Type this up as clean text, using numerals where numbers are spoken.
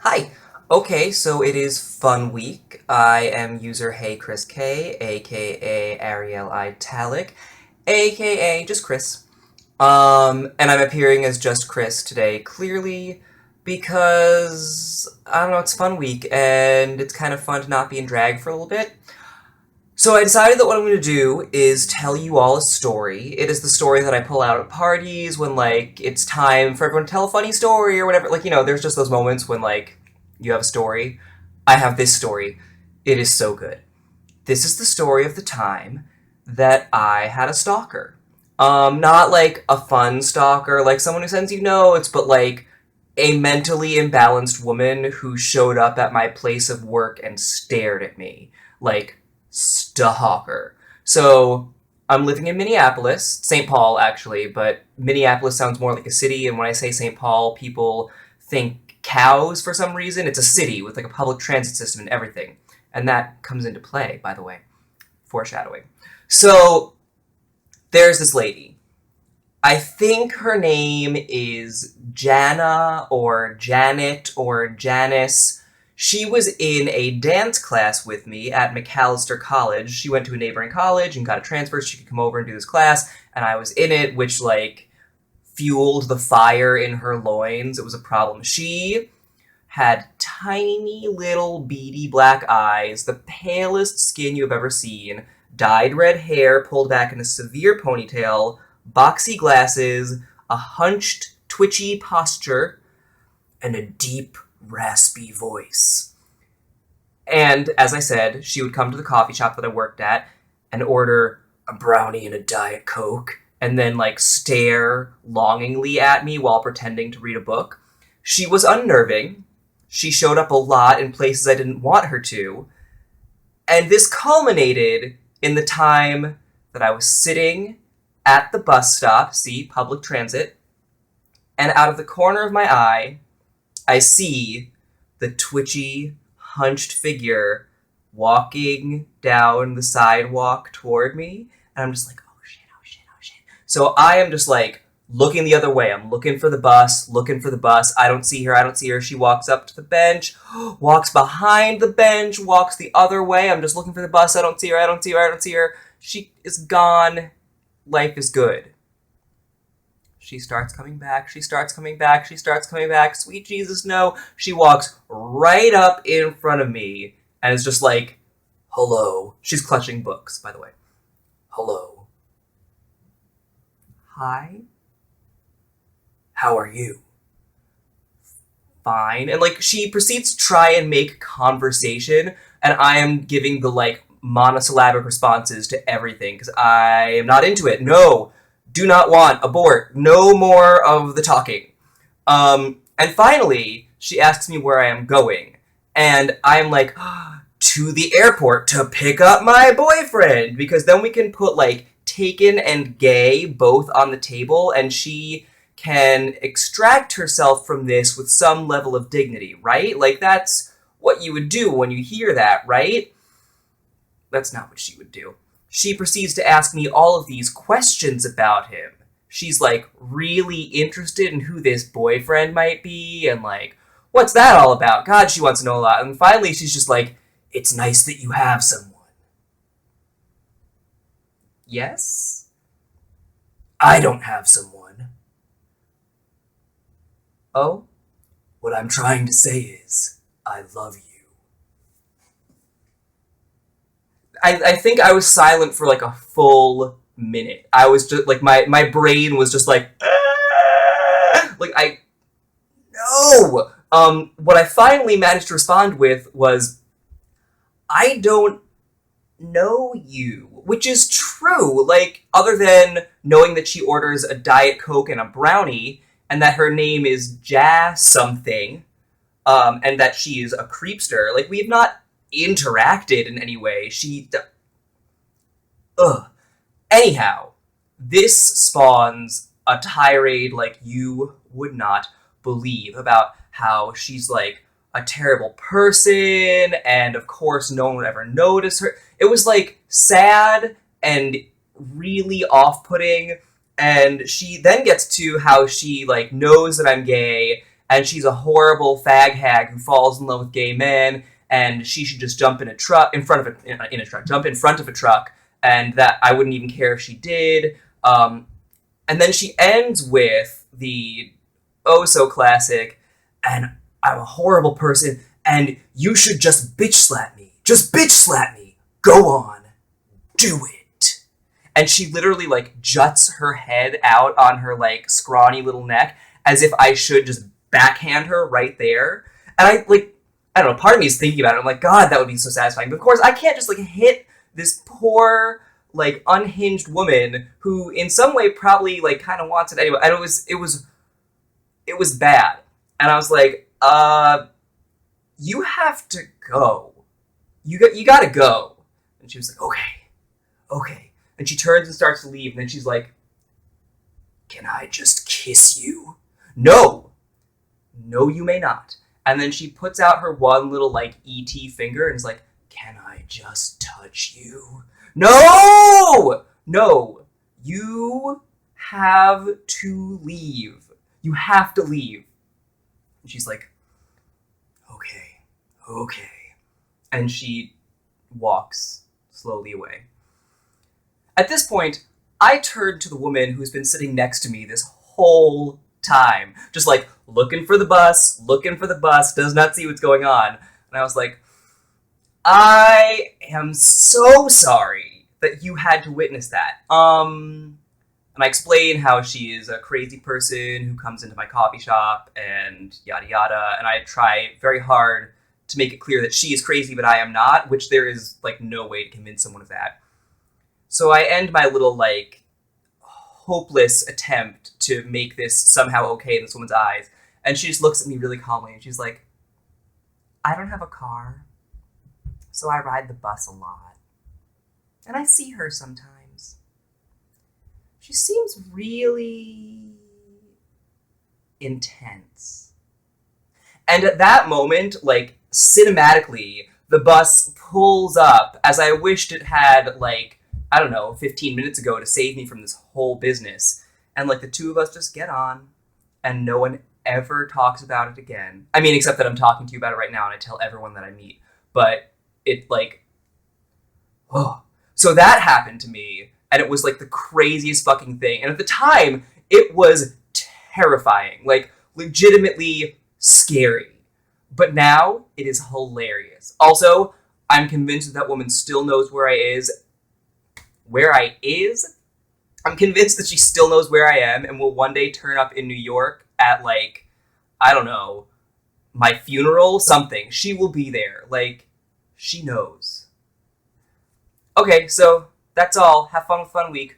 Hi. Okay, so it is fun week. I am user Hey Chris K, aka Ariel Italic, aka just Chris. And I'm appearing as just Chris today, clearly because I don't know, it's fun week and it's kind of fun to not be in drag for a little bit. So I decided that what I'm going to do is tell you all a story. It is the story that I pull out at parties when it's time for everyone to tell a funny story or whatever. There's just those moments when you have a story. I have this story. It is so good. This is the story of the time that I had a stalker. Not like a fun stalker, like someone who sends you notes, but like a mentally imbalanced woman who showed up at my place of work and stared at me. Like, stalker. So, I'm living in Minneapolis, St. Paul actually, but Minneapolis sounds more like a city, and when I say St. Paul, people think cows for some reason. It's a city with like a public transit system and everything. And that comes into play, by the way. Foreshadowing. So, there's this lady. I think her name is Jana or Janet or Janice. She was in a dance class with me at McAllister College. She went to a neighboring college and got a transfer so she could come over and do this class, and I was in it, which fueled the fire in her loins. It was a problem. She had tiny little beady black eyes, the palest skin you have ever seen, dyed red hair pulled back in a severe ponytail, boxy glasses, a hunched, twitchy posture, and a deep, raspy voice. And as I said, she would come to the coffee shop that I worked at and order a brownie and a Diet Coke, and then stare longingly at me while pretending to read a book. She was unnerving. She showed up a lot in places I didn't want her to. And this culminated in the time that I was sitting at the bus stop, see, public transit, and out of the corner of my eye, I see the twitchy, hunched figure walking down the sidewalk toward me, and I'm just like, oh shit, oh shit, oh shit. So I am just looking the other way. I'm looking for the bus, looking for the bus. I don't see her, I don't see her. She walks up to the bench, walks behind the bench, walks the other way. I'm just looking for the bus. I don't see her, I don't see her, I don't see her. She is gone. Life is good. She starts coming back, she starts coming back, she starts coming back. Sweet Jesus, no. She walks right up in front of me and is just like, hello. She's clutching books, by the way. Hello. Hi. How are you? Fine. And she proceeds to try and make conversation, and I am giving the monosyllabic responses to everything because I am not into it. No, do not want, abort, no more of the talking. And finally, she asks me where I am going, and I'm like, to the airport to pick up my boyfriend, because then we can put taken and gay both on the table, and she can extract herself from this with some level of dignity, right? That's what you would do when you hear that, right? That's not what she would do. She proceeds to ask me all of these questions about him. She's really interested in who this boyfriend might be and what's that all about? God, she wants to know a lot. And finally, she's just like, it's nice that you have someone. Yes? I don't have someone. Oh? What I'm trying to say is, I love you. I think I was silent for a full minute. I was just my brain was just I no. What I finally managed to respond with was, I don't know you, which is true. Other than knowing that she orders a Diet Coke and a brownie, and that her name is Jazz something, and that she is a creepster. We have not interacted in any way. Ugh. Anyhow, this spawns a tirade like you would not believe about how she's a terrible person, and of course no one would ever notice her. It was sad and really off-putting, and she then gets to how she knows that I'm gay and she's a horrible fag hag who falls in love with gay men, and she should just jump in a truck in front of in a truck, jump in front of a truck, and that I wouldn't even care if she did. And then she ends with the oh so classic, and I'm a horrible person, and you should just bitch slap me. Just bitch slap me. Go on. Do it. And she literally, like, juts her head out on her, like, scrawny little neck as if I should just backhand her right there. And I don't know, part of me is thinking about it. I'm like, God, that would be so satisfying. But of course, I can't just, like, hit this poor, like, unhinged woman who in some way probably, like, kind of wants it anyway. And it was bad. And I was like, you have to go. You gotta go. And she was like, okay. And she turns and starts to leave, and then she's like, can I just kiss you? No, you may not. And then she puts out her one little, like, E.T. finger and is like, can I just touch you? No, you have to leave. You have to leave. And she's like, okay. And she walks slowly away. At this point, I turn to the woman who's been sitting next to me this whole time, just like looking for the bus, does not see what's going on. And I was like, I am so sorry that you had to witness that. And I explain how she is a crazy person who comes into my coffee shop and yada yada, and I try very hard to make it clear that she is crazy but I am not, which there is, like, no way to convince someone of that. So I end my little, like, hopeless attempt to make this somehow okay in this woman's eyes, and she just looks at me really calmly, and she's like, I don't have a car, so I ride the bus a lot. And I see her sometimes. She seems really intense. And at that moment, like, cinematically, the bus pulls up as I wished it had, like, I don't know, 15 minutes ago to save me from this whole business. And, like, the two of us just get on, and no one ever talks about it again. I mean, except that I'm talking to you about it right now, and I tell everyone that I meet. But it, like, oh. So that happened to me, and it was, like, the craziest fucking thing. And at the time, it was terrifying. Like, legitimately scary. But now, it is hilarious. Also, I'm convinced that woman still knows where I is. I'm convinced that she still knows where I am and will one day turn up in New York at, like, I don't know, my funeral, something. She will be there. Like, she knows. Okay, so that's all. Have fun with Fun Week.